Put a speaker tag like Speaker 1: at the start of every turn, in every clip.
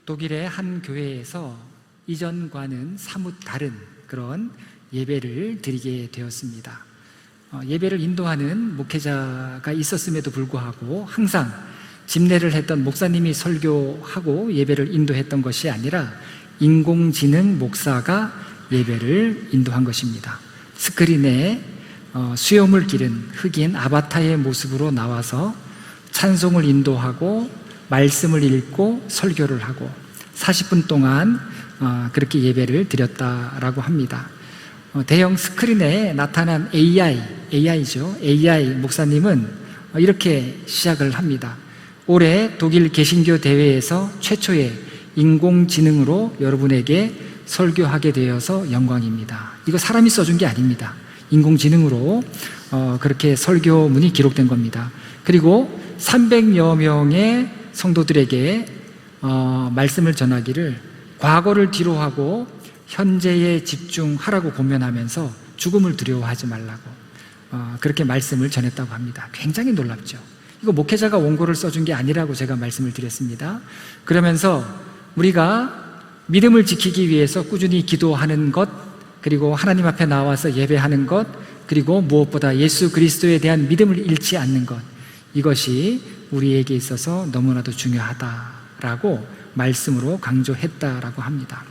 Speaker 1: 독일의 한 교회에서 이전과는 사뭇 다른 그런 예배를 드리게 되었습니다. 예배를 인도하는 목회자가 있었음에도 불구하고 항상 집례를 했던 목사님이 설교하고 예배를 인도했던 것이 아니라 인공지능 목사가 예배를 인도한 것입니다. 스크린에 수염을 기른 흑인 아바타의 모습으로 나와서 찬송을 인도하고 말씀을 읽고 설교를 하고 40분 동안 그렇게 예배를 드렸다라고 합니다. 대형 스크린에 나타난 AI죠. AI 목사님은 이렇게 시작을 합니다. 올해 독일 개신교 대회에서 최초의 인공지능으로 여러분에게 설교하게 되어서 영광입니다. 이거 사람이 써준 게 아닙니다. 인공지능으로 그렇게 설교문이 기록된 겁니다. 그리고 300여 명의 성도들에게 말씀을 전하기를 과거를 뒤로하고 현재에 집중하라고 권면하면서 죽음을 두려워하지 말라고 그렇게 말씀을 전했다고 합니다. 굉장히 놀랍죠. 이거 목회자가 원고를 써준 게 아니라고 제가 말씀을 드렸습니다. 그러면서 우리가 믿음을 지키기 위해서 꾸준히 기도하는 것, 그리고 하나님 앞에 나와서 예배하는 것, 그리고 무엇보다 예수 그리스도에 대한 믿음을 잃지 않는 것, 이것이 우리에게 있어서 너무나도 중요하다라고 말씀으로 강조했다라고 합니다.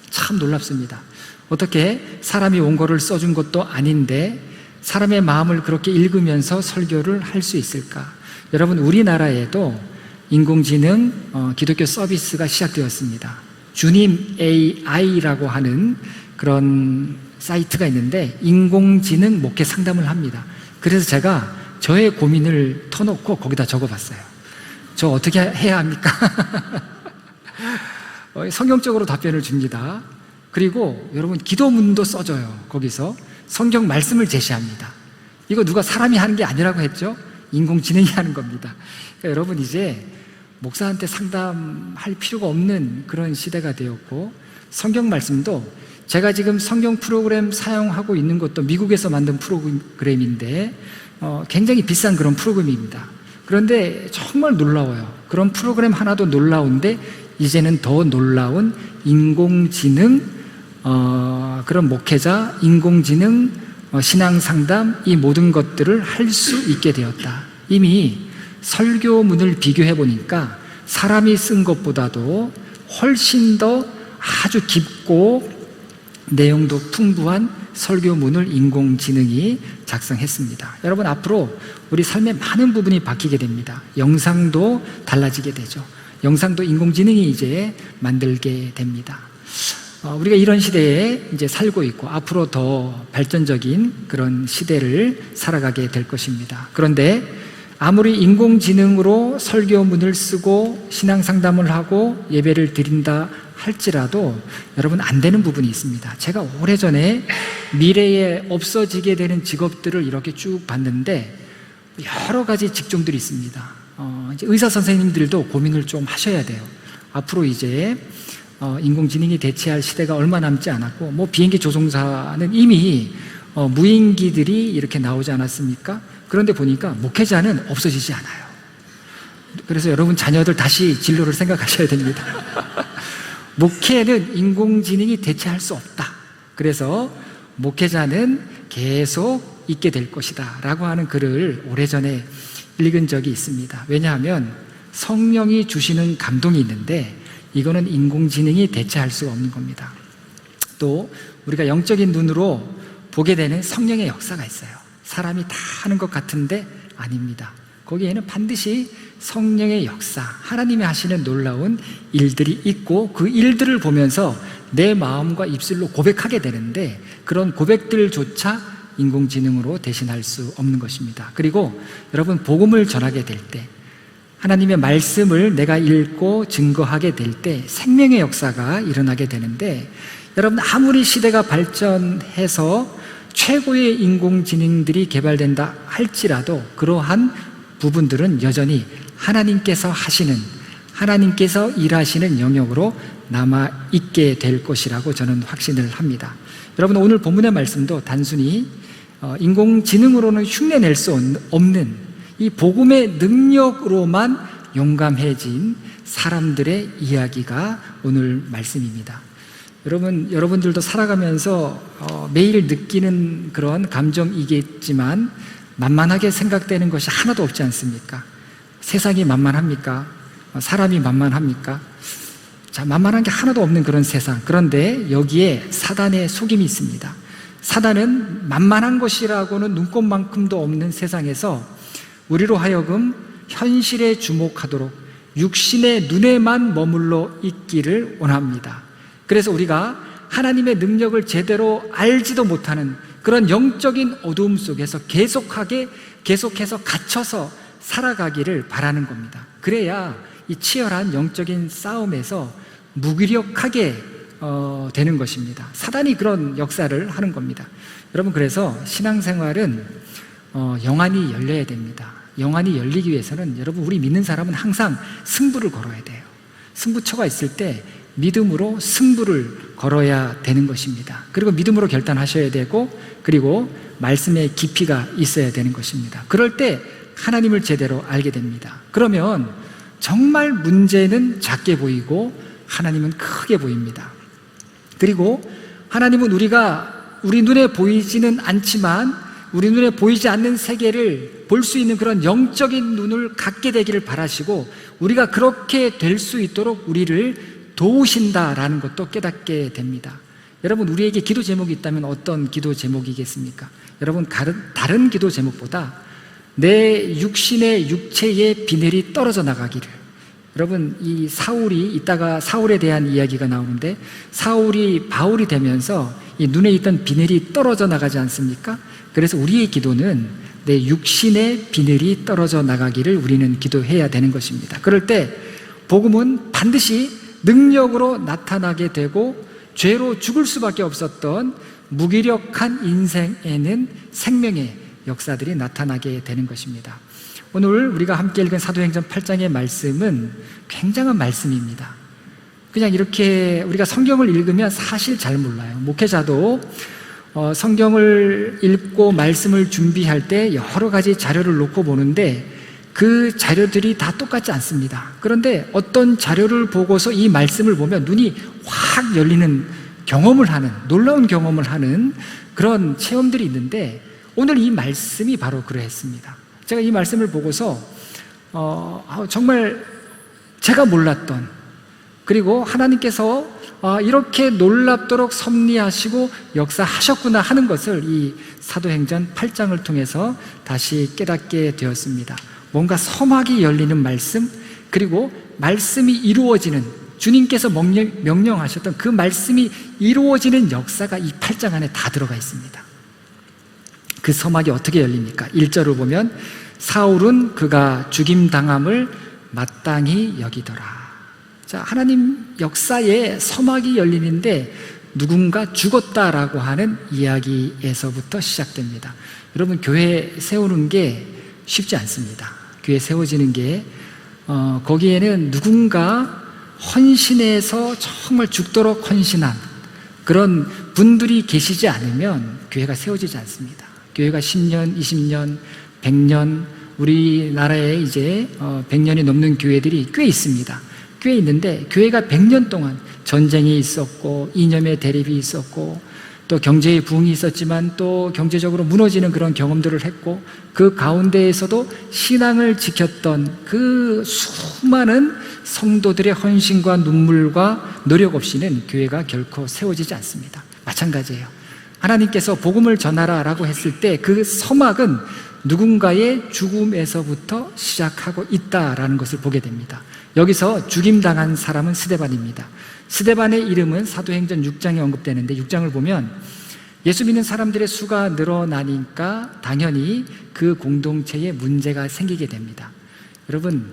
Speaker 1: 참 놀랍습니다. 어떻게 사람이 원고를 써준 것도 아닌데 사람의 마음을 그렇게 읽으면서 설교를 할 수 있을까? 여러분, 우리나라에도 인공지능 기독교 서비스가 시작되었습니다. 주님 AI라고 하는 그런 사이트가 있는데 인공지능 목회 상담을 합니다. 그래서 제가 저의 고민을 터놓고 거기다 적어봤어요. 저 어떻게 해야 합니까? 성경적으로 답변을 줍니다. 그리고 여러분, 기도문도 써줘요. 거기서 성경 말씀을 제시합니다. 이거 누가 사람이 하는 게 아니라고 했죠? 인공지능이 하는 겁니다. 그러니까 여러분, 이제 목사한테 상담할 필요가 없는 그런 시대가 되었고, 성경 말씀도 제가 지금 성경 프로그램 사용하고 있는 것도 미국에서 만든 프로그램인데 굉장히 비싼 그런 프로그램입니다. 그런데 정말 놀라워요. 그런 프로그램 하나도 놀라운데 이제는 더 놀라운 인공지능 그런 목회자, 인공지능 신앙상담, 이 모든 것들을 할 수 있게 되었다. 이미 설교문을 비교해 보니까 사람이 쓴 것보다도 훨씬 더 아주 깊고 내용도 풍부한 설교문을 인공지능이 작성했습니다. 여러분, 앞으로 우리 삶의 많은 부분이 바뀌게 됩니다. 영상도 달라지게 되죠. 영상도 인공지능이 이제 만들게 됩니다. 우리가 이런 시대에 이제 살고 있고 앞으로 더 발전적인 그런 시대를 살아가게 될 것입니다. 그런데 아무리 인공지능으로 설교문을 쓰고 신앙상담을 하고 예배를 드린다 할지라도 여러분, 안 되는 부분이 있습니다. 제가 오래전에 미래에 없어지게 되는 직업들을 이렇게 쭉 봤는데 여러 가지 직종들이 있습니다. 이제 의사 선생님들도 고민을 좀 하셔야 돼요. 앞으로 이제 인공지능이 대체할 시대가 얼마 남지 않았고, 뭐 비행기 조종사는 이미 무인기들이 이렇게 나오지 않았습니까? 그런데 보니까 목회자는 없어지지 않아요. 그래서 여러분, 자녀들 다시 진로를 생각하셔야 됩니다. 목회는 인공지능이 대체할 수 없다. 그래서 목회자는 계속 있게 될 것이다 라고 하는 글을 오래전에 읽은 적이 있습니다. 왜냐하면 성령이 주시는 감동이 있는데 이거는 인공지능이 대체할 수가 없는 겁니다. 또 우리가 영적인 눈으로 보게 되는 성령의 역사가 있어요. 사람이 다 하는 것 같은데 아닙니다. 거기에는 반드시 성령의 역사, 하나님이 하시는 놀라운 일들이 있고 그 일들을 보면서 내 마음과 입술로 고백하게 되는데 그런 고백들조차 인공지능으로 대신할 수 없는 것입니다. 그리고 여러분, 복음을 전하게 될 때, 하나님의 말씀을 내가 읽고 증거하게 될 때 생명의 역사가 일어나게 되는데, 여러분, 아무리 시대가 발전해서 최고의 인공지능들이 개발된다 할지라도 그러한 부분들은 여전히 하나님께서 하시는, 하나님께서 일하시는 영역으로 남아있게 될 것이라고 저는 확신을 합니다. 여러분, 오늘 본문의 말씀도 단순히 인공지능으로는 흉내낼 수 없는 이 복음의 능력으로만 용감해진 사람들의 이야기가 오늘 말씀입니다. 여러분들도 살아가면서 매일 느끼는 그런 감정이겠지만 만만하게 생각되는 것이 하나도 없지 않습니까? 세상이 만만합니까? 사람이 만만합니까? 자, 만만한 게 하나도 없는 그런 세상. 그런데 여기에 사단의 속임이 있습니다. 사단은 만만한 것이라고는 눈꼽만큼도 없는 세상에서 우리로 하여금 현실에 주목하도록 육신의 눈에만 머물러 있기를 원합니다. 그래서 우리가 하나님의 능력을 제대로 알지도 못하는 그런 영적인 어두움 속에서 계속해서 갇혀서 살아가기를 바라는 겁니다. 그래야 이 치열한 영적인 싸움에서 무기력하게 되는 것입니다. 사단이 그런 역사를 하는 겁니다. 여러분, 그래서 신앙생활은 영안이 열려야 됩니다. 영안이 열리기 위해서는 여러분, 우리 믿는 사람은 항상 승부를 걸어야 돼요. 승부처가 있을 때 믿음으로 승부를 걸어야 되는 것입니다. 그리고 믿음으로 결단하셔야 되고, 그리고 말씀의 깊이가 있어야 되는 것입니다. 그럴 때 하나님을 제대로 알게 됩니다. 그러면 정말 문제는 작게 보이고 하나님은 크게 보입니다. 그리고 하나님은 우리 눈에 보이지는 않지만 우리 눈에 보이지 않는 세계를 볼 수 있는 그런 영적인 눈을 갖게 되기를 바라시고, 우리가 그렇게 될 수 있도록 우리를 도우신다라는 것도 깨닫게 됩니다. 여러분, 우리에게 기도 제목이 있다면 어떤 기도 제목이겠습니까? 여러분, 다른 기도 제목보다 내 육체의 비늘이 떨어져 나가기를. 여러분, 이 사울이, 이따가 사울에 대한 이야기가 나오는데, 사울이 바울이 되면서 이 눈에 있던 비늘이 떨어져 나가지 않습니까? 그래서 우리의 기도는 내 육신의 비늘이 떨어져 나가기를 우리는 기도해야 되는 것입니다. 그럴 때 복음은 반드시 능력으로 나타나게 되고, 죄로 죽을 수밖에 없었던 무기력한 인생에는 생명의 역사들이 나타나게 되는 것입니다. 오늘 우리가 함께 읽은 사도행전 8장의 말씀은 굉장한 말씀입니다. 그냥 이렇게 우리가 성경을 읽으면 사실 잘 몰라요. 목회자도 성경을 읽고 말씀을 준비할 때 여러 가지 자료를 놓고 보는데 그 자료들이 다 똑같지 않습니다. 그런데 어떤 자료를 보고서 이 말씀을 보면 눈이 확 열리는 경험을 하는, 놀라운 경험을 하는 그런 체험들이 있는데, 오늘 이 말씀이 바로 그러했습니다. 제가 이 말씀을 보고서 정말 제가 몰랐던, 그리고 하나님께서 이렇게 놀랍도록 섭리하시고 역사하셨구나 하는 것을 이 사도행전 8장을 통해서 다시 깨닫게 되었습니다. 뭔가 서막이 열리는 말씀, 그리고 말씀이 이루어지는, 주님께서 명령하셨던 그 말씀이 이루어지는 역사가 이 8장 안에 다 들어가 있습니다. 그 서막이 어떻게 열립니까? 1절을 보면 사울은 그가 죽임당함을 마땅히 여기더라. 자, 하나님 역사에 서막이 열리는데 누군가 죽었다라고 하는 이야기에서부터 시작됩니다. 여러분, 교회 세우는 게 쉽지 않습니다. 교회 세워지는 게 거기에는 누군가 헌신해서 정말 죽도록 헌신한 그런 분들이 계시지 않으면 교회가 세워지지 않습니다. 교회가 10년, 20년, 100년, 우리나라에 이제 100년이 넘는 교회들이 꽤 있습니다. 꽤 있는데 교회가 100년 동안 전쟁이 있었고 이념의 대립이 있었고 또 경제의 부흥이 있었지만 또 경제적으로 무너지는 그런 경험들을 했고, 그 가운데에서도 신앙을 지켰던 그 수많은 성도들의 헌신과 눈물과 노력 없이는 교회가 결코 세워지지 않습니다. 마찬가지예요. 하나님께서 복음을 전하라라고 했을 때 그 서막은 누군가의 죽음에서부터 시작하고 있다라는 것을 보게 됩니다. 여기서 죽임당한 사람은 스데반입니다. 스데반의 이름은 사도행전 6장에 언급되는데, 6장을 보면 예수 믿는 사람들의 수가 늘어나니까 당연히 그 공동체에 문제가 생기게 됩니다. 여러분,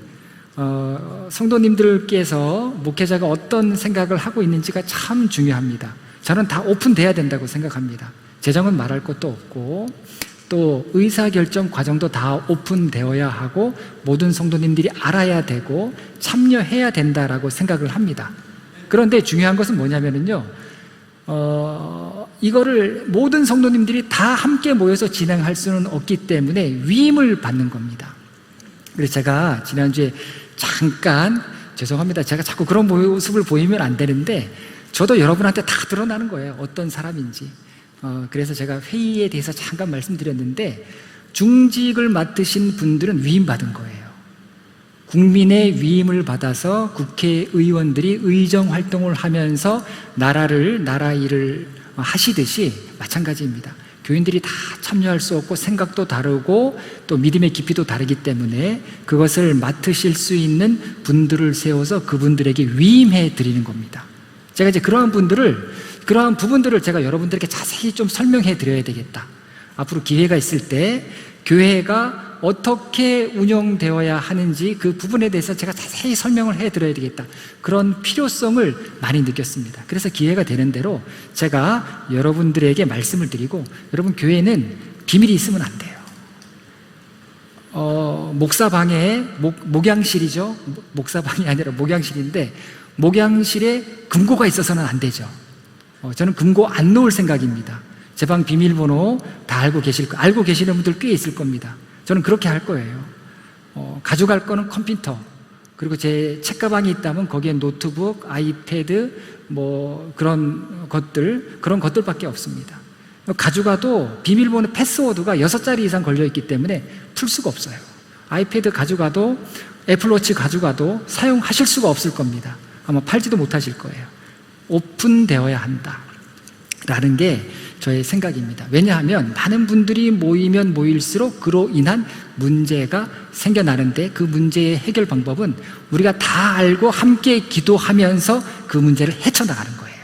Speaker 1: 성도님들께서 목회자가 어떤 생각을 하고 있는지가 참 중요합니다. 저는 다 오픈돼야 된다고 생각합니다. 재정은 말할 것도 없고 또 의사결정 과정도 다 오픈되어야 하고 모든 성도님들이 알아야 되고 참여해야 된다라고 생각을 합니다. 그런데 중요한 것은 뭐냐면요, 이거를 모든 성도님들이 다 함께 모여서 진행할 수는 없기 때문에 위임을 받는 겁니다. 그래서 제가 지난주에 잠깐 죄송합니다. 제가 자꾸 그런 모습을 보이면 안 되는데 저도 여러분한테 다 드러나는 거예요. 어떤 사람인지. 그래서 제가 회의에 대해서 잠깐 말씀드렸는데 중직을 맡으신 분들은 위임받은 거예요. 국민의 위임을 받아서 국회의원들이 의정 활동을 하면서 나라 일을 하시듯이 마찬가지입니다. 교인들이 다 참여할 수 없고 생각도 다르고 또 믿음의 깊이도 다르기 때문에 그것을 맡으실 수 있는 분들을 세워서 그분들에게 위임해 드리는 겁니다. 제가 이제 그러한 부분들을 제가 여러분들에게 자세히 좀 설명해 드려야 되겠다. 앞으로 기회가 있을 때 교회가 어떻게 운영되어야 하는지 그 부분에 대해서 제가 자세히 설명을 해 드려야 되겠다. 그런 필요성을 많이 느꼈습니다. 그래서 기회가 되는 대로 제가 여러분들에게 말씀을 드리고, 여러분 교회는 비밀이 있으면 안 돼요. 목사방에 목양실이죠. 목사방이 아니라 목양실인데 목양실에 금고가 있어서는 안 되죠. 저는 금고 안 놓을 생각입니다. 제 방 비밀번호 다 알고 계시는 분들 꽤 있을 겁니다. 저는 그렇게 할 거예요. 가져갈 거는 컴퓨터, 그리고 제 책가방이 있다면 거기에 노트북, 아이패드, 그런 것들밖에 없습니다. 가져가도 비밀번호 패스워드가 6자리 이상 걸려있기 때문에 풀 수가 없어요. 아이패드 가져가도, 애플워치 가져가도 사용하실 수가 없을 겁니다. 아마 팔지도 못하실 거예요. 오픈되어야 한다라는 게 저의 생각입니다. 왜냐하면 많은 분들이 모이면 모일수록 그로 인한 문제가 생겨나는데 그 문제의 해결 방법은 우리가 다 알고 함께 기도하면서 그 문제를 헤쳐나가는 거예요.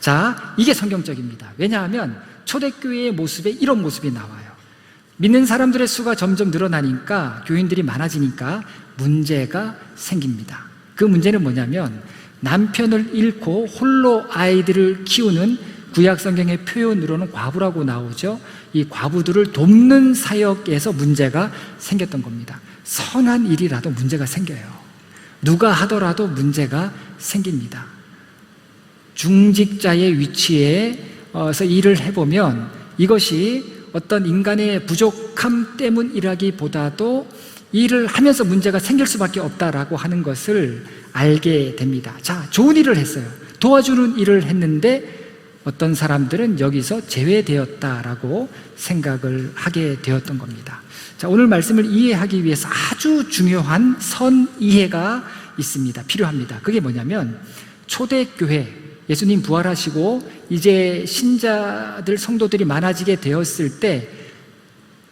Speaker 1: 자, 이게 성경적입니다. 왜냐하면 초대교회의 모습에 이런 모습이 나와요. 믿는 사람들의 수가 점점 늘어나니까, 교인들이 많아지니까 문제가 생깁니다. 그 문제는 뭐냐면 남편을 잃고 홀로 아이들을 키우는 구약 성경의 표현으로는 과부라고 나오죠. 이 과부들을 돕는 사역에서 문제가 생겼던 겁니다. 선한 일이라도 문제가 생겨요. 누가 하더라도 문제가 생깁니다. 중직자의 위치에서 일을 해보면 이것이 어떤 인간의 부족함 때문이라기보다도 일을 하면서 문제가 생길 수밖에 없다라고 하는 것을 알게 됩니다. 자, 좋은 일을 했어요. 도와주는 일을 했는데 어떤 사람들은 여기서 제외되었다라고 생각을 하게 되었던 겁니다. 자, 오늘 말씀을 이해하기 위해서 아주 중요한 선이해가 있습니다. 필요합니다. 그게 뭐냐면 초대교회, 예수님 부활하시고 이제 신자들, 성도들이 많아지게 되었을 때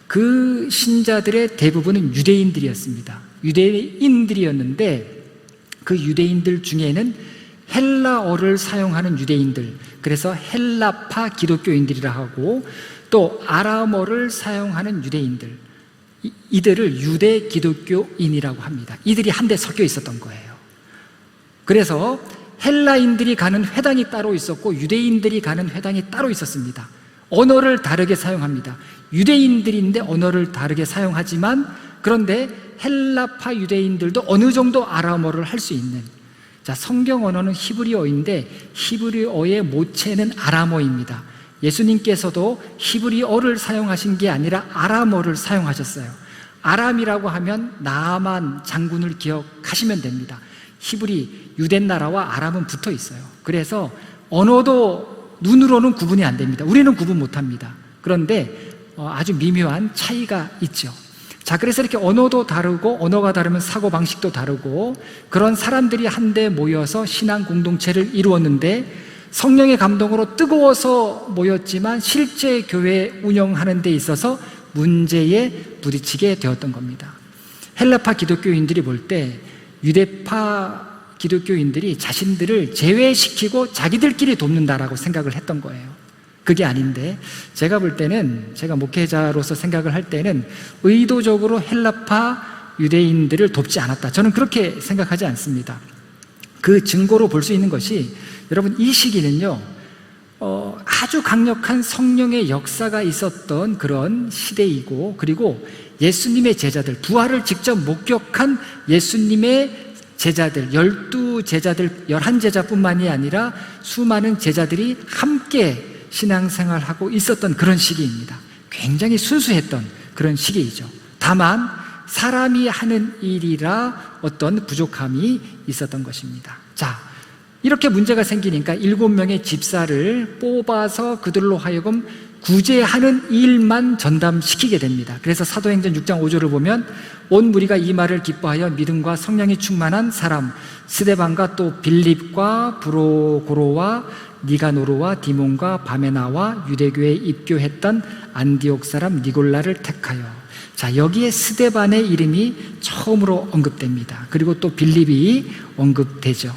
Speaker 1: 그 신자들의 대부분은 유대인들이었습니다. 유대인들이었는데 그 유대인들 중에는 헬라어를 사용하는 유대인들, 그래서 헬라파 기독교인들이라 하고, 또 아람어를 사용하는 유대인들, 이들을 유대 기독교인이라고 합니다. 이들이 한데 섞여 있었던 거예요. 그래서 헬라인들이 가는 회당이 따로 있었고 유대인들이 가는 회당이 따로 있었습니다. 언어를 다르게 사용합니다. 유대인들인데 언어를 다르게 사용하지만, 그런데 헬라파 유대인들도 어느 정도 아람어를 할 수 있는, 자, 성경 언어는 히브리어인데 히브리어의 모체는 아람어입니다. 예수님께서도 히브리어를 사용하신 게 아니라 아람어를 사용하셨어요. 아람이라고 하면 나아만 장군을 기억하시면 됩니다. 유대 나라와 아람은 붙어 있어요. 그래서 언어도 눈으로는 구분이 안 됩니다. 우리는 구분 못합니다. 그런데 아주 미묘한 차이가 있죠. 자, 그래서 이렇게 언어도 다르고, 언어가 다르면 사고방식도 다르고, 그런 사람들이 한데 모여서 신앙 공동체를 이루었는데 성령의 감동으로 뜨거워서 모였지만 실제 교회 운영하는 데 있어서 문제에 부딪히게 되었던 겁니다. 헬라파 기독교인들이 볼 때 유대파 기독교인들이 자신들을 제외시키고 자기들끼리 돕는다라고 생각을 했던 거예요. 그게 아닌데, 제가 볼 때는, 제가 목회자로서 생각을 할 때는 의도적으로 헬라파 유대인들을 돕지 않았다. 저는 그렇게 생각하지 않습니다. 그 증거로 볼 수 있는 것이, 여러분, 이 시기는요, 아주 강력한 성령의 역사가 있었던 그런 시대이고, 그리고 예수님의 제자들, 부활을 직접 목격한 예수님의 제자들, 12제자들, 11제자뿐만이 아니라 수많은 제자들이 함께 신앙생활하고 있었던 그런 시기입니다. 굉장히 순수했던 그런 시기이죠. 다만 사람이 하는 일이라 어떤 부족함이 있었던 것입니다. 자, 이렇게 문제가 생기니까 7명의 집사를 뽑아서 그들로 하여금 구제하는 일만 전담시키게 됩니다. 그래서 사도행전 6장 5절을 보면 온 무리가 이 말을 기뻐하여 믿음과 성령이 충만한 사람 스데반과 또 빌립과 브로고로와 니가노르와 디몬과 바메나와 유대교에 입교했던 안디옥 사람 니골라를 택하여. 자, 여기에 스데반의 이름이 처음으로 언급됩니다. 그리고 또 빌립이 언급되죠.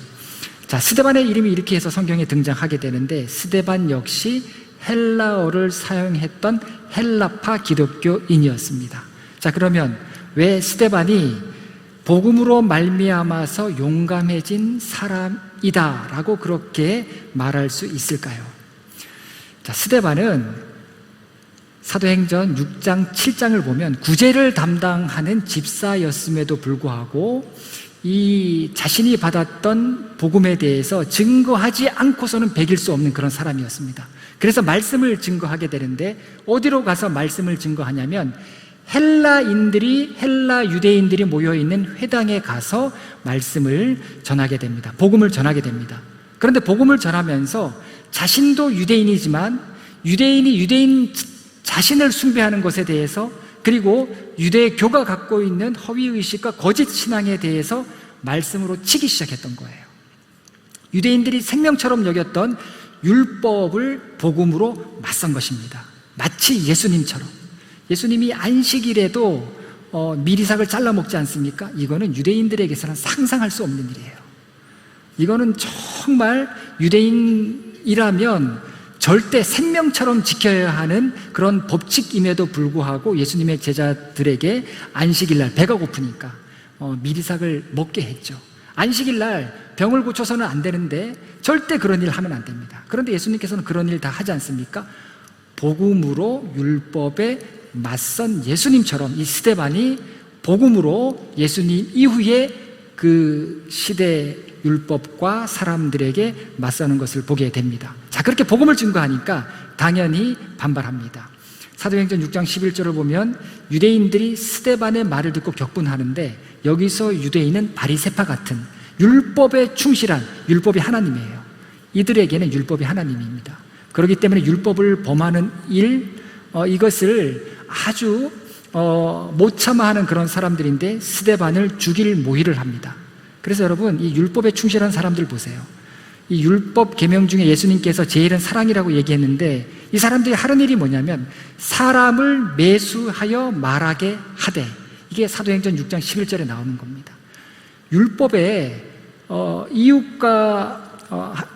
Speaker 1: 자, 스데반의 이름이 이렇게 해서 성경에 등장하게 되는데, 스데반 역시 헬라어를 사용했던 헬라파 기독교인이었습니다. 자, 그러면 왜 스데반이 복음으로 말미암아서 용감해진 사람이다 라고 그렇게 말할 수 있을까요? 자, 스데반은 사도행전 6장 7장을 보면 구제를 담당하는 집사였음에도 불구하고 이 자신이 받았던 복음에 대해서 증거하지 않고서는 배길 수 없는 그런 사람이었습니다. 그래서 말씀을 증거하게 되는데, 어디로 가서 말씀을 증거하냐면 헬라 유대인들이 모여있는 회당에 가서 말씀을 전하게 됩니다. 복음을 전하게 됩니다. 그런데 복음을 전하면서 자신도 유대인이지만 유대인이 유대인 자신을 숭배하는 것에 대해서, 그리고 유대교가 갖고 있는 허위의식과 거짓 신앙에 대해서 말씀으로 치기 시작했던 거예요. 유대인들이 생명처럼 여겼던 율법을 복음으로 맞선 것입니다. 마치 예수님처럼. 예수님이 안식일에도 미리삭을 잘라 먹지 않습니까? 이거는 유대인들에게서는 상상할 수 없는 일이에요. 이거는 정말 유대인이라면 절대 생명처럼 지켜야 하는 그런 법칙임에도 불구하고 예수님의 제자들에게 안식일날 배가 고프니까 미리삭을 먹게 했죠. 안식일날 병을 고쳐서는 안 되는데 절대 그런 일 하면 안 됩니다. 그런데 예수님께서는 그런 일 다 하지 않습니까? 복음으로 율법에 맞선 예수님처럼 이 스데반이 복음으로 예수님 이후에 그 시대 율법과 사람들에게 맞서는 것을 보게 됩니다. 자, 그렇게 복음을 증거하니까 당연히 반발합니다. 사도행전 6장 11절을 보면 유대인들이 스데반의 말을 듣고 격분하는데, 여기서 유대인은 바리새파 같은 율법에 충실한, 율법이 하나님이에요. 이들에게는 율법이 하나님입니다. 그렇기 때문에 율법을 범하는 일, 이것을 아주 못 참아하는 그런 사람들인데 스데반을 죽일 모의를 합니다. 그래서 여러분, 이 율법에 충실한 사람들 보세요. 이 율법 계명 중에 예수님께서 제일은 사랑이라고 얘기했는데, 이 사람들이 하는 일이 뭐냐면 사람을 매수하여 말하게 하되, 이게 사도행전 6장 11절에 나오는 겁니다. 율법에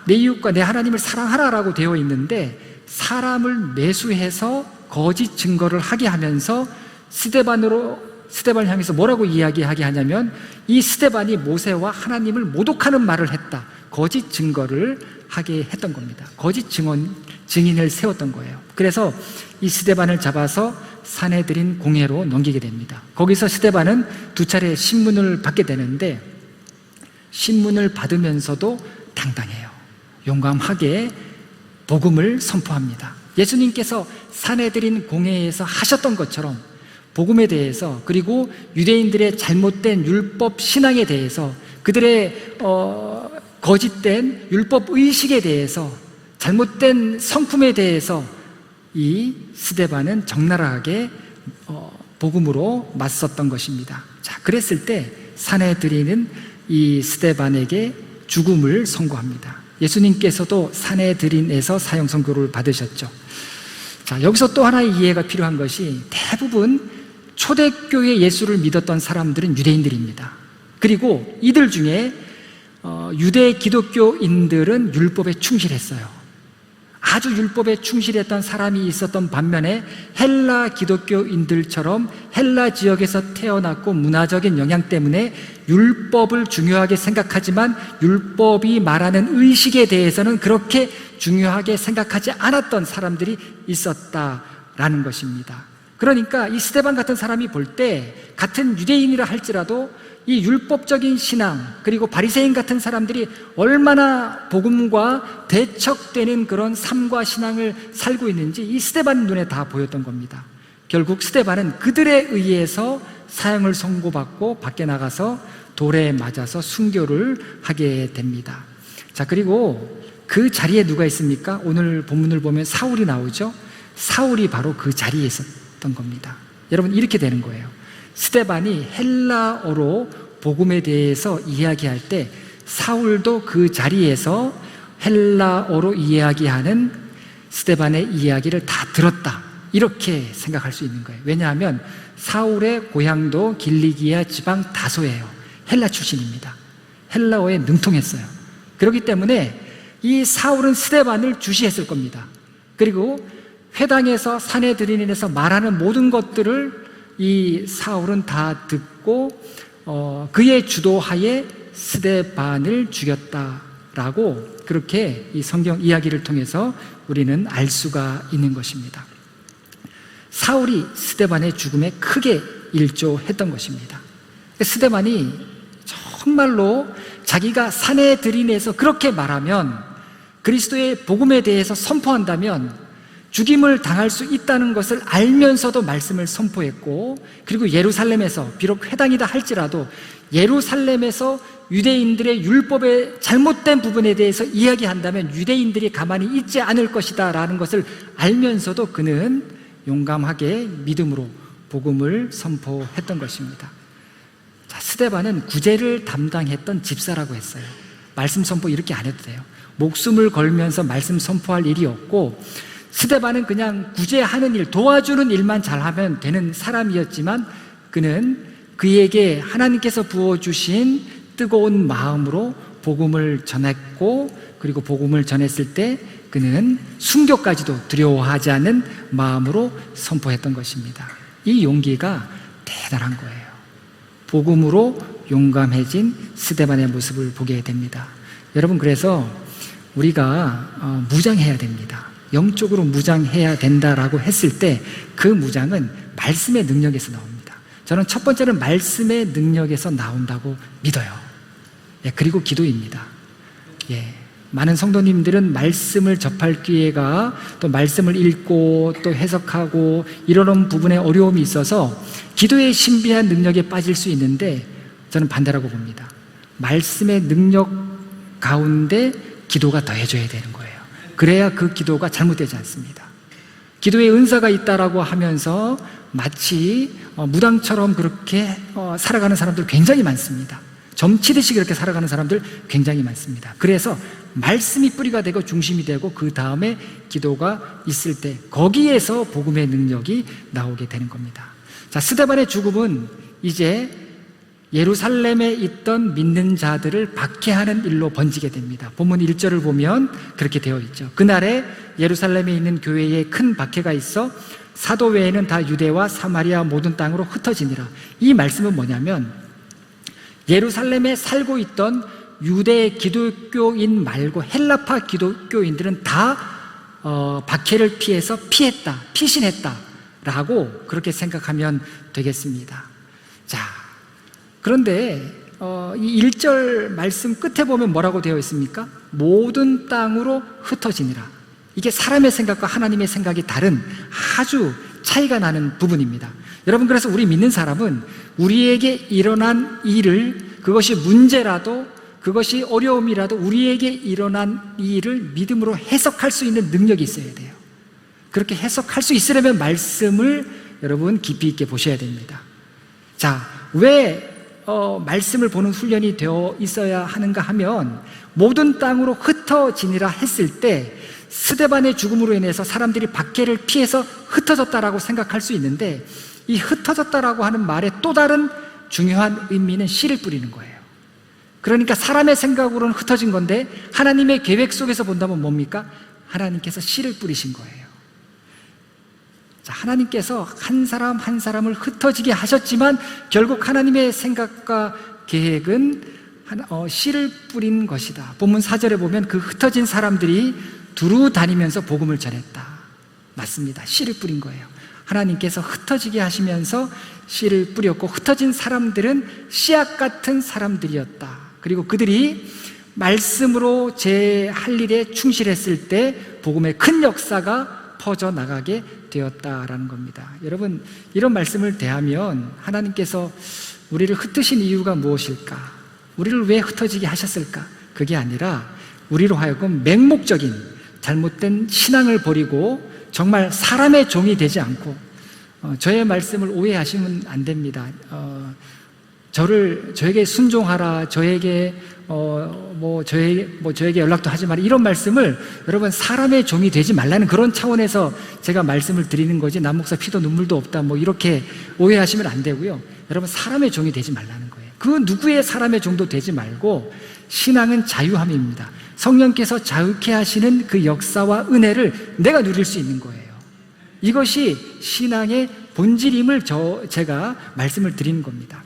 Speaker 1: 내 이웃과 내 하나님을 사랑하라라고 되어 있는데, 사람을 매수해서 거짓 증거를 하게 하면서 스데반을 향해서 뭐라고 이야기하게 하냐면, 이 스데반이 모세와 하나님을 모독하는 말을 했다, 거짓 증거를 하게 했던 겁니다. 거짓 증인을 세웠던 거예요. 그래서 이 스데반을 잡아서 산헤드린 공회로 넘기게 됩니다. 거기서 스데반은 2차례 신문을 받게 되는데, 신문을 받으면서도 당당해요. 용감하게 복음을 선포합니다. 예수님께서 산헤드린 공회에서 하셨던 것처럼 복음에 대해서, 그리고 유대인들의 잘못된 율법 신앙에 대해서, 그들의 거짓된 율법 의식에 대해서, 잘못된 성품에 대해서 이 스데반은 적나라하게 복음으로 맞섰던 것입니다. 자, 그랬을 때 산헤드린은 이 스데반에게 죽음을 선고합니다. 예수님께서도 산헤드린에서 사형 선고를 받으셨죠. 자, 여기서 또 하나의 이해가 필요한 것이, 대부분 초대교회 예수를 믿었던 사람들은 유대인들입니다. 그리고 이들 중에 유대 기독교인들은 율법에 충실했어요. 아주 율법에 충실했던 사람이 있었던 반면에 헬라 기독교인들처럼 헬라 지역에서 태어났고 문화적인 영향 때문에 율법을 중요하게 생각하지만 율법이 말하는 의식에 대해서는 그렇게 중요하게 생각하지 않았던 사람들이 있었다라는 것입니다. 그러니까 이 스데반 같은 사람이 볼 때 같은 유대인이라 할지라도 이 율법적인 신앙, 그리고 바리새인 같은 사람들이 얼마나 복음과 대척되는 그런 삶과 신앙을 살고 있는지 이 스데반 눈에 다 보였던 겁니다. 결국 스데반은 그들에 의해서 사형을 선고받고 밖에 나가서 돌에 맞아서 순교를 하게 됩니다. 자, 그리고 그 자리에 누가 있습니까? 오늘 본문을 보면 사울이 나오죠. 사울이 바로 그 자리에 있었던 겁니다. 여러분, 이렇게 되는 거예요. 스데반이 헬라어로 복음에 대해서 이야기할 때 사울도 그 자리에서 헬라어로 이야기하는 스데반의 이야기를 다 들었다, 이렇게 생각할 수 있는 거예요. 왜냐하면 사울의 고향도 길리기아 지방 다소예요. 헬라 출신입니다. 헬라어에 능통했어요. 그렇기 때문에 이 사울은 스데반을 주시했을 겁니다. 그리고 회당에서 사내들인에서 말하는 모든 것들을 이 사울은 다 듣고 그의 주도하에 스데반을 죽였다라고, 그렇게 이 성경 이야기를 통해서 우리는 알 수가 있는 것입니다. 사울이 스데반의 죽음에 크게 일조했던 것입니다. 스데반이 정말로 자기가 사내들인에서 그렇게 말하면, 그리스도의 복음에 대해서 선포한다면 죽임을 당할 수 있다는 것을 알면서도 말씀을 선포했고, 그리고 예루살렘에서, 비록 회당이다 할지라도 예루살렘에서 유대인들의 율법의 잘못된 부분에 대해서 이야기한다면 유대인들이 가만히 있지 않을 것이다 라는 것을 알면서도 그는 용감하게 믿음으로 복음을 선포했던 것입니다. 자, 스데반은 구제를 담당했던 집사라고 했어요. 말씀 선포 이렇게 안 해도 돼요. 목숨을 걸면서 말씀 선포할 일이 없고, 스데반은 그냥 구제하는 일, 도와주는 일만 잘하면 되는 사람이었지만 그는 그에게 하나님께서 부어주신 뜨거운 마음으로 복음을 전했고, 그리고 복음을 전했을 때 그는 순교까지도 두려워하지 않는 마음으로 선포했던 것입니다. 이 용기가 대단한 거예요. 복음으로 용감해진 스데반의 모습을 보게 됩니다. 여러분, 그래서 우리가 무장해야 됩니다. 영적으로 무장해야 된다라고 했을 때 그 무장은 말씀의 능력에서 나옵니다. 저는 첫 번째는 말씀의 능력에서 나온다고 믿어요. 예, 그리고 기도입니다. 예, 많은 성도님들은 말씀을 접할 기회가, 또 말씀을 읽고 또 해석하고 이러는 부분에 어려움이 있어서 기도의 신비한 능력에 빠질 수 있는데, 저는 반대라고 봅니다. 말씀의 능력 가운데 기도가 더해져야 되는 거예요. 그래야 그 기도가 잘못되지 않습니다. 기도의 은사가 있다라고 하면서 마치 무당처럼 그렇게 살아가는 사람들 굉장히 많습니다. 점치듯이 그렇게 살아가는 사람들 굉장히 많습니다. 그래서 말씀이 뿌리가 되고 중심이 되고 그 다음에 기도가 있을 때 거기에서 복음의 능력이 나오게 되는 겁니다. 자, 스데반의 죽음은 이제 예루살렘에 있던 믿는 자들을 박해하는 일로 번지게 됩니다. 본문 1절을 보면 그렇게 되어 있죠. 그날에 예루살렘에 있는 교회에 큰 박해가 있어 사도 외에는 다 유대와 사마리아 모든 땅으로 흩어지니라. 이 말씀은 뭐냐면, 예루살렘에 살고 있던 유대 기독교인 말고 헬라파 기독교인들은 다 박해를 피해서 피신했다라고 그렇게 생각하면 되겠습니다. 자, 그런데 이 1절 말씀 끝에 보면 뭐라고 되어 있습니까? 모든 땅으로 흩어지니라. 이게 사람의 생각과 하나님의 생각이 다른 아주 차이가 나는 부분입니다. 여러분, 그래서 우리 믿는 사람은 우리에게 일어난 일을, 그것이 문제라도, 그것이 어려움이라도 우리에게 일어난 이 일을 믿음으로 해석할 수 있는 능력이 있어야 돼요. 그렇게 해석할 수 있으려면 말씀을 여러분 깊이 있게 보셔야 됩니다. 자, 왜 말씀을 보는 훈련이 되어 있어야 하는가 하면, 모든 땅으로 흩어지니라 했을 때 스데반의 죽음으로 인해서 사람들이 박해를 피해서 흩어졌다라고 생각할 수 있는데, 이 흩어졌다라고 하는 말의 또 다른 중요한 의미는 씨를 뿌리는 거예요. 그러니까 사람의 생각으로는 흩어진 건데 하나님의 계획 속에서 본다면 뭡니까? 하나님께서 씨를 뿌리신 거예요. 자, 하나님께서 한 사람 한 사람을 흩어지게 하셨지만 결국 하나님의 생각과 계획은 씨를 뿌린 것이다. 본문 4절에 보면 그 흩어진 사람들이 두루 다니면서 복음을 전했다. 맞습니다. 씨를 뿌린 거예요. 하나님께서 흩어지게 하시면서 씨를 뿌렸고, 흩어진 사람들은 씨앗 같은 사람들이었다. 그리고 그들이 말씀으로 제 할 일에 충실했을 때 복음의 큰 역사가 퍼져나가게 되었다라는 겁니다. 여러분, 이런 말씀을 대하면 하나님께서 우리를 흩으신 이유가 무엇일까? 우리를 왜 흩어지게 하셨을까? 그게 아니라 우리로 하여금 맹목적인 잘못된 신앙을 버리고 정말 사람의 종이 되지 않고, 저의 말씀을 오해하시면 안 됩니다. 저에게 순종하라, 저에게 저에게 연락도 하지 마라, 이런 말씀을 여러분 사람의 종이 되지 말라는 그런 차원에서 제가 말씀을 드리는 거지, 남 목사 피도 눈물도 없다 이렇게 오해하시면 안 되고요. 여러분, 사람의 종이 되지 말라는 거예요. 그 누구의 사람의 종도 되지 말고, 신앙은 자유함입니다. 성령께서 자유케 하시는 그 역사와 은혜를 내가 누릴 수 있는 거예요. 이것이 신앙의 본질임을 제가 말씀을 드리는 겁니다.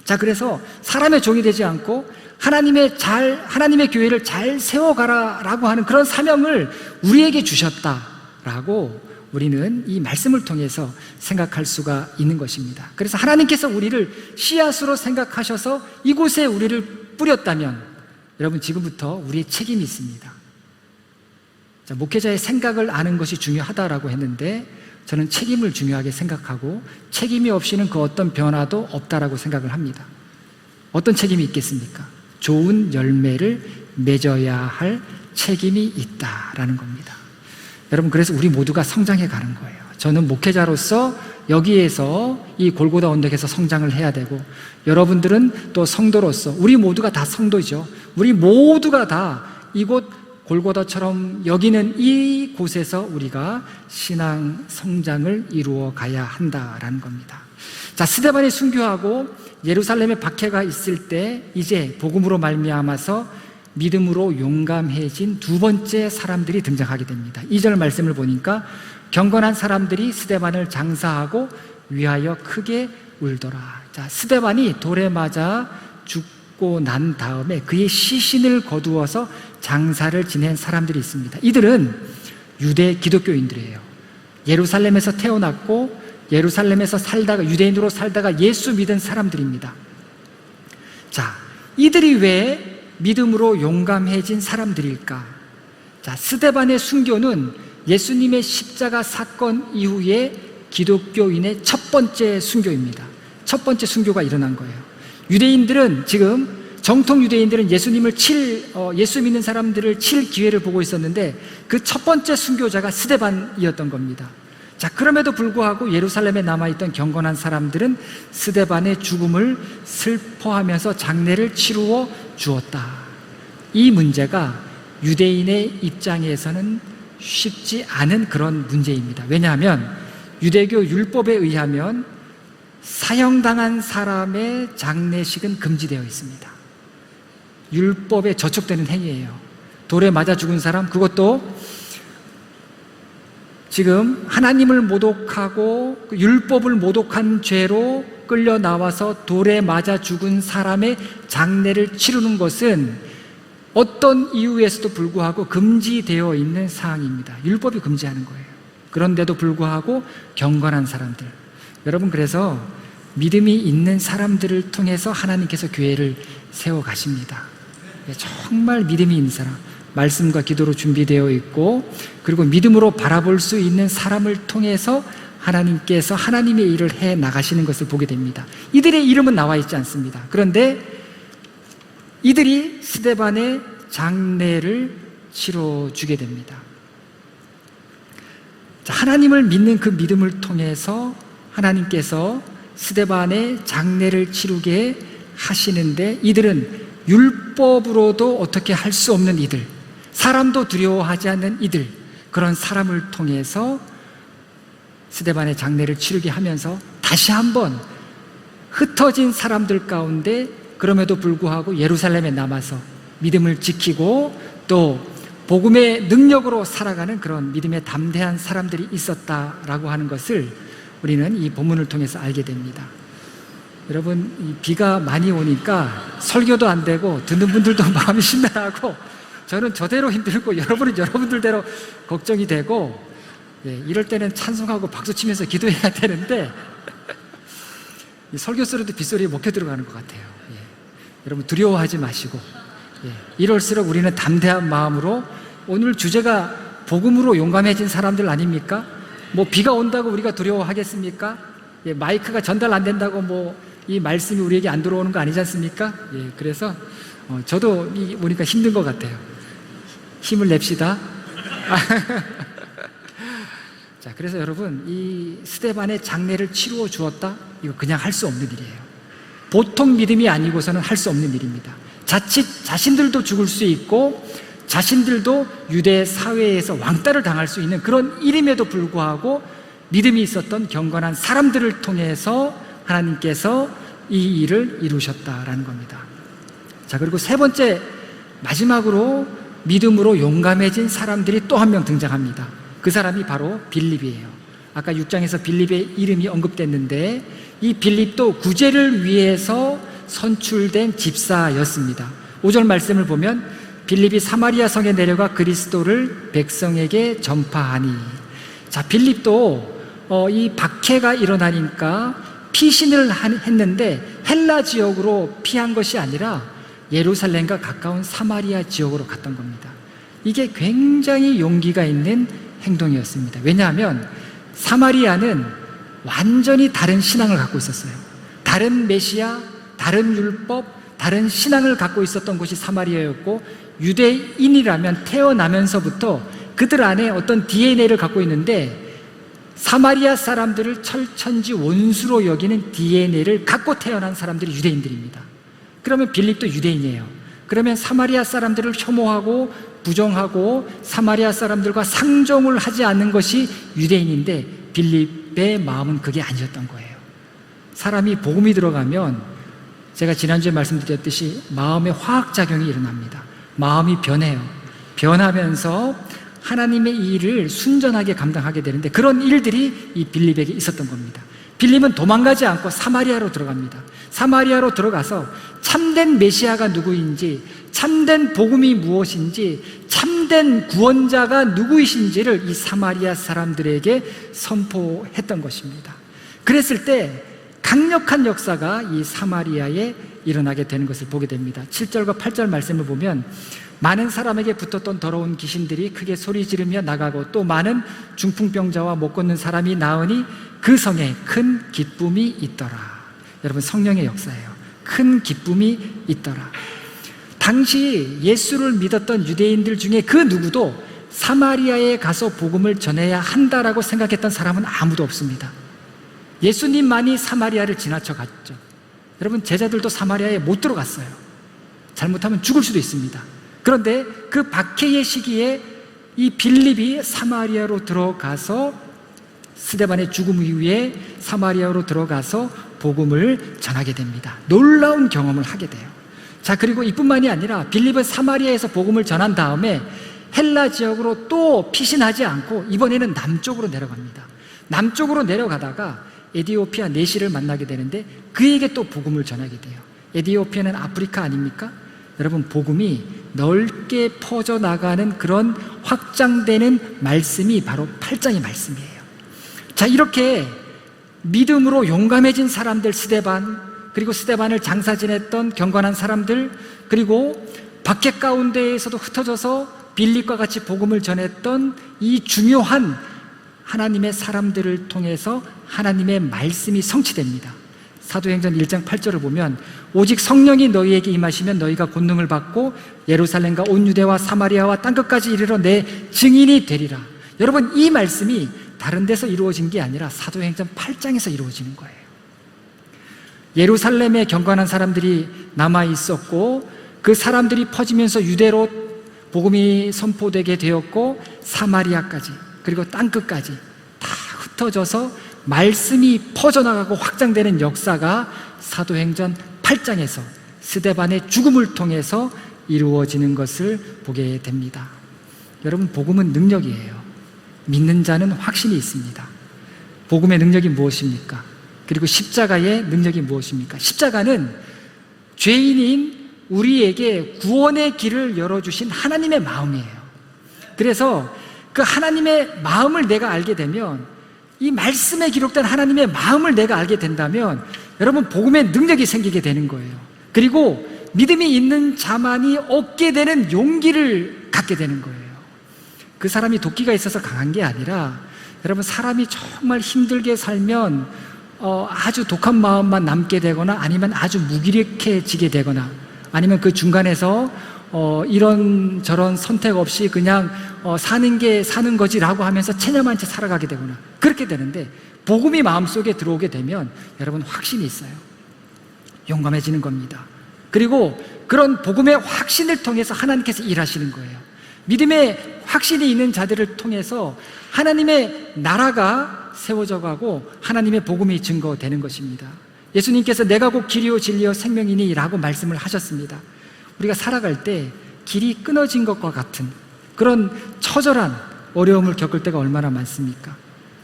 Speaker 1: 자, 그래서 사람의 종이 되지 않고 하나님의 교회를 잘 세워가라라고 하는 그런 사명을 우리에게 주셨다라고 우리는 이 말씀을 통해서 생각할 수가 있는 것입니다. 그래서 하나님께서 우리를 씨앗으로 생각하셔서 이곳에 우리를 뿌렸다면, 여러분, 지금부터 우리의 책임이 있습니다. 자, 목회자의 생각을 아는 것이 중요하다라고 했는데, 저는 책임을 중요하게 생각하고, 책임이 없이는 그 어떤 변화도 없다라고 생각을 합니다. 어떤 책임이 있겠습니까? 좋은 열매를 맺어야 할 책임이 있다라는 겁니다. 여러분, 그래서 우리 모두가 성장해 가는 거예요. 저는 목회자로서 여기에서 이 골고다 언덕에서 성장을 해야 되고, 여러분들은 또 성도로서, 우리 모두가 다 성도죠. 우리 모두가 다 이곳 골고다처럼 여기는 이 곳에서 우리가 신앙 성장을 이루어 가야 한다라는 겁니다. 자, 스데반이 순교하고 예루살렘에 박해가 있을 때 이제 복음으로 말미암아서 믿음으로 용감해진 두 번째 사람들이 등장하게 됩니다. 2절 말씀을 보니까 경건한 사람들이 스데반을 장사하고 위하여 크게 울더라. 자, 스데반이 돌에 맞아 죽고 난 다음에 그의 시신을 거두어서 장사를 지낸 사람들이 있습니다. 이들은 유대 기독교인들이에요. 예루살렘에서 태어났고 예루살렘에서 살다가, 유대인으로 살다가 예수 믿은 사람들입니다. 자, 이들이 왜 믿음으로 용감해진 사람들일까? 자, 스데반의 순교는 예수님의 십자가 사건 이후에 기독교인의 첫 번째 순교입니다. 첫 번째 순교가 일어난 거예요. 유대인들은 지금, 정통 유대인들은 예수 믿는 사람들을 칠 기회를 보고 있었는데, 그 첫 번째 순교자가 스데반이었던 겁니다. 자, 그럼에도 불구하고 예루살렘에 남아있던 경건한 사람들은 스데반의 죽음을 슬퍼하면서 장례를 치루어 주었다. 이 문제가 유대인의 입장에서는 쉽지 않은 그런 문제입니다. 왜냐하면 유대교 율법에 의하면 사형당한 사람의 장례식은 금지되어 있습니다. 율법에 저촉되는 행위예요. 돌에 맞아 죽은 사람, 그것도 지금 하나님을 모독하고 율법을 모독한 죄로 끌려 나와서 돌에 맞아 죽은 사람의 장례를 치르는 것은 어떤 이유에서도 불구하고 금지되어 있는 사항입니다. 율법이 금지하는 거예요. 그런데도 불구하고 경건한 사람들, 여러분, 그래서 믿음이 있는 사람들을 통해서 하나님께서 교회를 세워가십니다. 정말 믿음이 있는 사람, 말씀과 기도로 준비되어 있고, 그리고 믿음으로 바라볼 수 있는 사람을 통해서 하나님께서 하나님의 일을 해 나가시는 것을 보게 됩니다. 이들의 이름은 나와 있지 않습니다. 그런데 이들이 스데반의 장례를 치러주게 됩니다. 자, 하나님을 믿는 그 믿음을 통해서 하나님께서 스데반의 장례를 치르게 하시는데, 이들은 율법으로도 어떻게 할 수 없는 이들, 사람도 두려워하지 않는 이들, 그런 사람을 통해서 스데반의 장례를 치르게 하면서 다시 한번 흩어진 사람들 가운데 그럼에도 불구하고 예루살렘에 남아서 믿음을 지키고 또 복음의 능력으로 살아가는 그런 믿음의 담대한 사람들이 있었다라고 하는 것을 우리는 이 본문을 통해서 알게 됩니다. 여러분, 이 비가 많이 오니까 설교도 안 되고 듣는 분들도 마음이 심란하고, 저는 저대로 힘들고 여러분은 여러분들대로 걱정이 되고, 이럴 때는 찬송하고 박수치면서 기도해야 되는데 이 설교 소리도 빗소리에 먹혀 들어가는 것 같아요. 여러분, 두려워하지 마시고, 이럴수록 우리는 담대한 마음으로, 오늘 주제가 복음으로 용감해진 사람들 아닙니까? 뭐 비가 온다고 우리가 두려워하겠습니까? 예, 마이크가 전달 안 된다고 뭐 이 말씀이 우리에게 안 들어오는 거 아니지 않습니까? 예, 그래서 저도 보니까 힘든 것 같아요. 힘을 냅시다. 자, 그래서 여러분, 이 스데반의 장례를 치루어 주었다? 이거 그냥 할 수 없는 일이에요. 보통 믿음이 아니고서는 할 수 없는 일입니다. 자칫 자신들도 죽을 수 있고 자신들도 유대 사회에서 왕따를 당할 수 있는 그런 일임에도 불구하고 믿음이 있었던 경건한 사람들을 통해서 하나님께서 이 일을 이루셨다라는 겁니다. 자, 그리고 세 번째, 마지막으로 믿음으로 용감해진 사람들이 또 한 명 등장합니다. 그 사람이 바로 빌립이에요. 아까 6장에서 빌립의 이름이 언급됐는데 이 빌립도 구제를 위해서 선출된 집사였습니다. 5절 말씀을 보면 빌립이 사마리아 성에 내려가 그리스도를 백성에게 전파하니. 자, 빌립도 이 박해가 일어나니까 피신을 했는데 헬라 지역으로 피한 것이 아니라 예루살렘과 가까운 사마리아 지역으로 갔던 겁니다. 이게 굉장히 용기가 있는 행동이었습니다. 왜냐하면 사마리아는 완전히 다른 신앙을 갖고 있었어요. 다른 메시아, 다른 율법, 다른 신앙을 갖고 있었던 곳이 사마리아였고, 유대인이라면 태어나면서부터 그들 안에 어떤 DNA를 갖고 있는데 사마리아 사람들을 철천지 원수로 여기는 DNA를 갖고 태어난 사람들이 유대인들입니다. 그러면 빌립도 유대인이에요. 그러면 사마리아 사람들을 혐오하고 부정하고 사마리아 사람들과 상종을 하지 않는 것이 유대인인데 빌립의 마음은 그게 아니었던 거예요. 사람이 복음이 들어가면 제가 지난주에 말씀드렸듯이 마음의 화학작용이 일어납니다. 마음이 변해요. 변하면서 하나님의 일을 순전하게 감당하게 되는데 그런 일들이 이 빌립에게 있었던 겁니다. 빌립은 도망가지 않고 사마리아로 들어갑니다. 사마리아로 들어가서 참된 메시아가 누구인지, 참된 복음이 무엇인지, 참된 구원자가 누구이신지를 이 사마리아 사람들에게 선포했던 것입니다. 그랬을 때 강력한 역사가 이 사마리아에 일어나게 되는 것을 보게 됩니다. 7절과 8절 말씀을 보면 많은 사람에게 붙었던 더러운 귀신들이 크게 소리 지르며 나가고 또 많은 중풍병자와 못 걷는 사람이 나으니 그 성에 큰 기쁨이 있더라. 여러분, 성령의 역사예요. 큰 기쁨이 있더라. 당시 예수를 믿었던 유대인들 중에 그 누구도 사마리아에 가서 복음을 전해야 한다라고 생각했던 사람은 아무도 없습니다. 예수님만이 사마리아를 지나쳐 갔죠. 여러분, 제자들도 사마리아에 못 들어갔어요. 잘못하면 죽을 수도 있습니다. 그런데 그 박해의 시기에 이 빌립이 사마리아로 들어가서 스데반의 죽음 이후에 사마리아로 들어가서 복음을 전하게 됩니다. 놀라운 경험을 하게 돼요. 자, 그리고 이뿐만이 아니라 빌립은 사마리아에서 복음을 전한 다음에 헬라 지역으로 또 피신하지 않고 이번에는 남쪽으로 내려갑니다. 남쪽으로 내려가다가 에디오피아 내시를 만나게 되는데 그에게 또 복음을 전하게 돼요. 에디오피아는 아프리카 아닙니까? 여러분, 복음이 넓게 퍼져나가는 그런 확장되는 말씀이 바로 8장의 말씀이에요. 자, 이렇게 믿음으로 용감해진 사람들, 스데반, 그리고 스데반을 장사 지냈던 경건한 사람들, 그리고 박해 가운데에서도 흩어져서 빌립과 같이 복음을 전했던 이 중요한 하나님의 사람들을 통해서 하나님의 말씀이 성취됩니다. 사도행전 1장 8절을 보면 오직 성령이 너희에게 임하시면 너희가 권능을 받고 예루살렘과 온 유대와 사마리아와 땅끝까지 이르러 내 증인이 되리라. 여러분, 이 말씀이 다른 데서 이루어진 게 아니라 사도행전 8장에서 이루어지는 거예요. 예루살렘에 경건한 사람들이 남아 있었고 그 사람들이 퍼지면서 유대로 복음이 선포되게 되었고 사마리아까지 그리고 땅끝까지 다 흩어져서 말씀이 퍼져나가고 확장되는 역사가 사도행전 8장에서 스데반의 죽음을 통해서 이루어지는 것을 보게 됩니다. 여러분, 복음은 능력이에요. 믿는 자는 확신이 있습니다. 복음의 능력이 무엇입니까? 그리고 십자가의 능력이 무엇입니까? 십자가는 죄인인 우리에게 구원의 길을 열어주신 하나님의 마음이에요. 그래서 그 하나님의 마음을 내가 알게 되면, 이 말씀에 기록된 하나님의 마음을 내가 알게 된다면 여러분, 복음의 능력이 생기게 되는 거예요. 그리고 믿음이 있는 자만이 얻게 되는 용기를 갖게 되는 거예요. 그 사람이 도끼가 있어서 강한 게 아니라, 여러분, 사람이 정말 힘들게 살면 아주 독한 마음만 남게 되거나, 아니면 아주 무기력해지게 되거나, 아니면 그 중간에서 이런저런 선택 없이 그냥 사는 게 사는 거지라고 하면서 체념한 채 살아가게 되거나, 그렇게 되는데, 복음이 마음속에 들어오게 되면 여러분, 확신이 있어요. 용감해지는 겁니다. 그리고 그런 복음의 확신을 통해서 하나님께서 일하시는 거예요. 믿음의 확신이 있는 자들을 통해서 하나님의 나라가 세워져 가고 하나님의 복음이 증거되는 것입니다. 예수님께서 내가 곧 길이요 진리요 생명이니 라고 말씀을 하셨습니다. 우리가 살아갈 때 길이 끊어진 것과 같은 그런 처절한 어려움을 겪을 때가 얼마나 많습니까?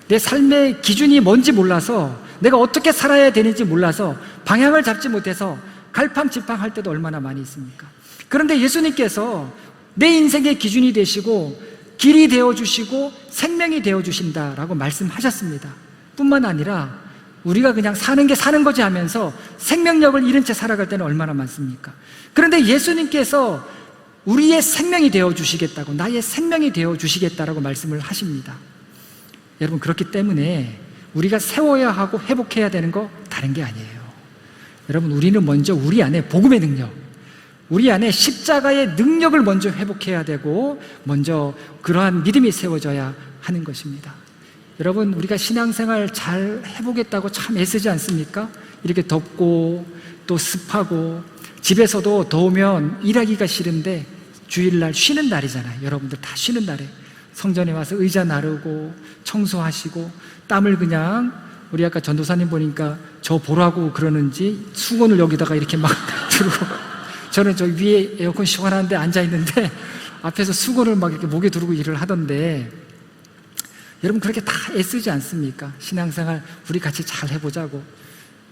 Speaker 1: 내 삶의 기준이 뭔지 몰라서, 내가 어떻게 살아야 되는지 몰라서 방향을 잡지 못해서 갈팡질팡할 때도 얼마나 많이 있습니까? 그런데 예수님께서 내 인생의 기준이 되시고 길이 되어주시고 생명이 되어주신다라고 말씀하셨습니다. 뿐만 아니라 우리가 그냥 사는 게 사는 거지 하면서 생명력을 잃은 채 살아갈 때는 얼마나 많습니까? 그런데 예수님께서 우리의 생명이 되어주시겠다고, 나의 생명이 되어주시겠다라고 말씀을 하십니다. 여러분, 그렇기 때문에 우리가 세워야 하고 회복해야 되는 거 다른 게 아니에요. 여러분, 우리는 먼저 우리 안에 복음의 능력, 우리 안에 십자가의 능력을 먼저 회복해야 되고, 먼저 그러한 믿음이 세워져야 하는 것입니다. 여러분, 우리가 신앙생활 잘 해보겠다고 참 애쓰지 않습니까? 이렇게 덥고 또 습하고, 집에서도 더우면 일하기가 싫은데 주일날 쉬는 날이잖아요. 여러분들 다 쉬는 날에 성전에 와서 의자 나르고 청소하시고, 땀을 그냥, 우리 아까 전도사님 보니까 저 보라고 그러는지 수건을 여기다가 이렇게 막 들고, 저는 저 위에 에어컨 시원한데 앉아있는데 앞에서 수건을 막 이렇게 목에 두르고 일을 하던데, 여러분, 그렇게 다 애쓰지 않습니까? 신앙생활 우리 같이 잘 해보자고.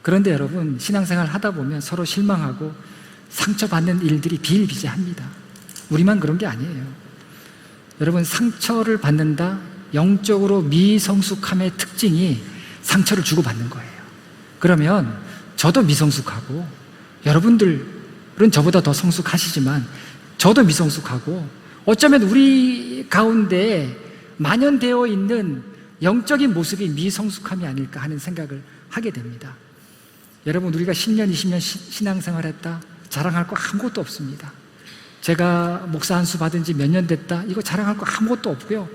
Speaker 1: 그런데 여러분, 신앙생활 하다 보면 서로 실망하고 상처받는 일들이 비일비재합니다. 우리만 그런 게 아니에요. 여러분, 상처를 받는다, 영적으로 미성숙함의 특징이 상처를 주고받는 거예요. 그러면 저도 미성숙하고, 여러분들은 저보다 더 성숙하시지만 저도 미성숙하고, 어쩌면 우리 가운데 만연되어 있는 영적인 모습이 미성숙함이 아닐까 하는 생각을 하게 됩니다. 여러분, 우리가 10년, 20년 신앙생활 했다, 자랑할 거 아무것도 없습니다. 제가 목사 한 수 받은 지 몇 년 됐다, 이거 자랑할 거 아무것도 없고요.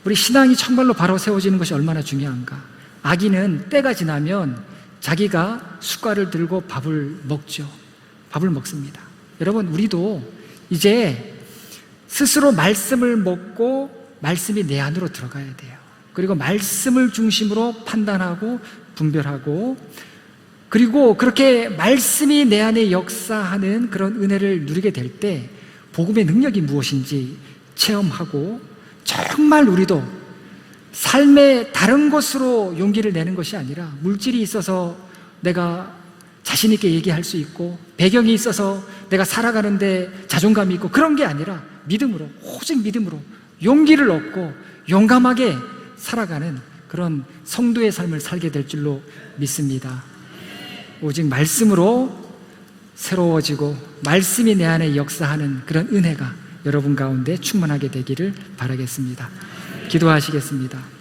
Speaker 1: 우리 신앙이 정말로 바로 세워지는 것이 얼마나 중요한가. 아기는 때가 지나면 자기가 숟갈을 들고 밥을 먹죠. 밥을 먹습니다. 여러분, 우리도 이제 스스로 말씀을 먹고 말씀이 내 안으로 들어가야 돼요. 그리고 말씀을 중심으로 판단하고 분별하고, 그리고 그렇게 말씀이 내 안에 역사하는 그런 은혜를 누리게 될 때 복음의 능력이 무엇인지 체험하고, 정말 우리도 삶의 다른 것으로 용기를 내는 것이 아니라, 물질이 있어서 내가 자신 있게 얘기할 수 있고, 배경이 있어서 내가 살아가는데 자존감이 있고, 그런 게 아니라 믿음으로, 오직 믿음으로 용기를 얻고 용감하게 살아가는 그런 성도의 삶을 살게 될 줄로 믿습니다. 오직 말씀으로 새로워지고 말씀이 내 안에 역사하는 그런 은혜가 여러분 가운데 충만하게 되기를 바라겠습니다. 기도하시겠습니다.